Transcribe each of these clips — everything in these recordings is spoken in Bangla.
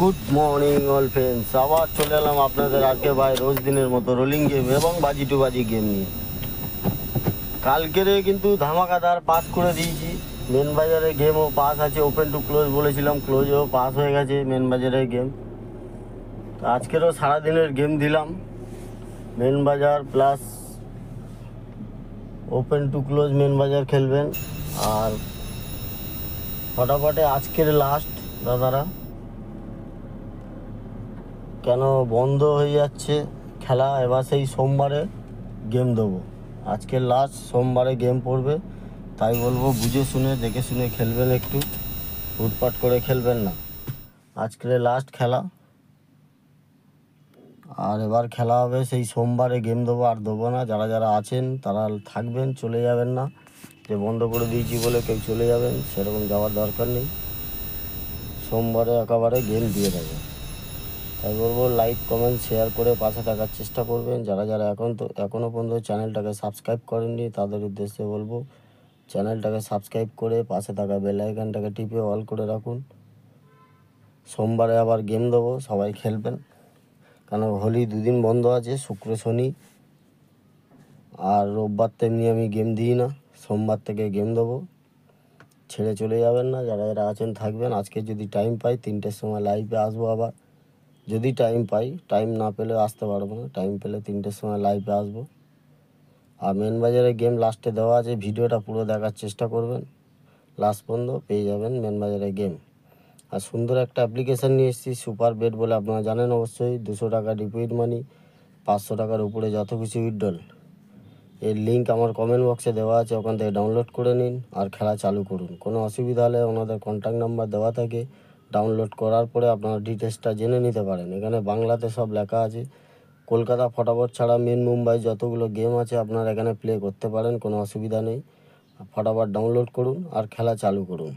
গুড মর্নিং অল ফ্রেন্ডস, আবার চলে এলাম আপনাদের আজকে ভাই রোজ দিনের মতো রোলিং গেম এবং বাজি টু বাজি গেম নিয়ে। কালকেরে কিন্তু ধামাকাদার পাস করে দিয়েছি। মেন বাজারের গেমও পাস আছে, ওপেন টু ক্লোজ বলেছিলাম, ক্লোজও পাস হয়ে গেছে মেন বাজারের গেম। তো আজকেরও সারাদিনের গেম দিলাম, মেন বাজার plus open to close main বাজার খেলবেন। আর ফটাফটে আজকের লাস্ট দাদারা, কেন বন্ধ হয়ে যাচ্ছে খেলা, এবার সেই সোমবারে গেম দেবো। আজকে লাস্ট সোমবারে গেম পড়বে, তাই বলবো বুঝে শুনে দেখে শুনে খেলবেন, একটু উটপাট করে খেলবেন না। আজকের লাস্ট খেলা, আর এবার খেলা হবে সেই সোমবারে গেম দেবো, আর দেবো না। যারা যারা আছেন তারা থাকবেন, চলে যাবেন না, যে বন্ধ করে দিয়েছি বলে কেউ চলে যাবেন সেরকম যাওয়ার দরকার নেই। সোমবারে একেবারে গেম দিয়ে দেবে। তাই বলবো লাইক কমেন্ট শেয়ার করে পাশে থাকার চেষ্টা করবেন। যারা যারা এখনও পর্যন্ত চ্যানেলটাকে সাবস্ক্রাইব করেননি তাদের উদ্দেশ্যে বলবো চ্যানেলটাকে সাবস্ক্রাইব করে পাশে থাকা বেল আইকনটাকে টিপে অল করে রাখুন। সোমবারে আবার গেম দেবো, সবাই খেলবেন। কেন হোলি দুদিন বন্ধ আছে, শুক্র শনি, আর রোববার তেমনি আমি গেম দিই না। সোমবার থেকে গেম দেবো, ছেড়ে চলে যাবেন না। যারা যারা আছেন থাকবেন। আজকে যদি টাইম পাই 3টের সময় লাইভে আসবো আবার, যদি টাইম পাই। টাইম না পেলে আসতে পারবো না, টাইম পেলে 3টের সময় লাইভে আসবো। আর মেন বাজারে গেম লাস্টে দেওয়া আছে, ভিডিওটা পুরো দেখার চেষ্টা করবেন, লাস্ট পর্যন্ত পেয়ে যাবেন মেন বাজারে গেম। আর সুন্দর একটা অ্যাপ্লিকেশান নিয়ে এসেছি, সুপার বেট বলে, আপনারা জানেন অবশ্যই। 200 টাকা ডিপোজিট মানি, 500 টাকার উপরে যত কিছু উইথড্রল। এর লিঙ্ক আমার কমেন্ট বক্সে দেওয়া আছে, ওখান থেকে ডাউনলোড করে নিন আর খেলা চালু করুন। কোনো অসুবিধা হলে ওনাদের কন্ট্যাক্ট নাম্বার দেওয়া থাকে, ডাউনলোড করার পরে আপনারা ডিটেলসটা জেনে নিতে পারেন। এখানে বাংলাতে সব লেখা আছে। কলকাতা ফটাফট ছাড়া মেন মুম্বাই যতগুলো গেম আছে আপনারা এখানে প্লে করতে পারেন, কোনো অসুবিধা নেই। ফটাফট ডাউনলোড করুন আর খেলা চালু করুন।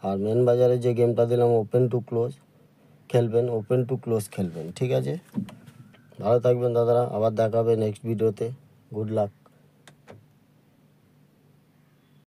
আর মেন বাজারে যে গেমটা দিলাম ওপেন টু ক্লোজ খেলবেন, ওপেন টু ক্লোজ খেলবেন, ঠিক আছে? ভালো থাকবেন দাদারা, আবার দেখা হবে নেক্সট ভিডিওতে। Good luck.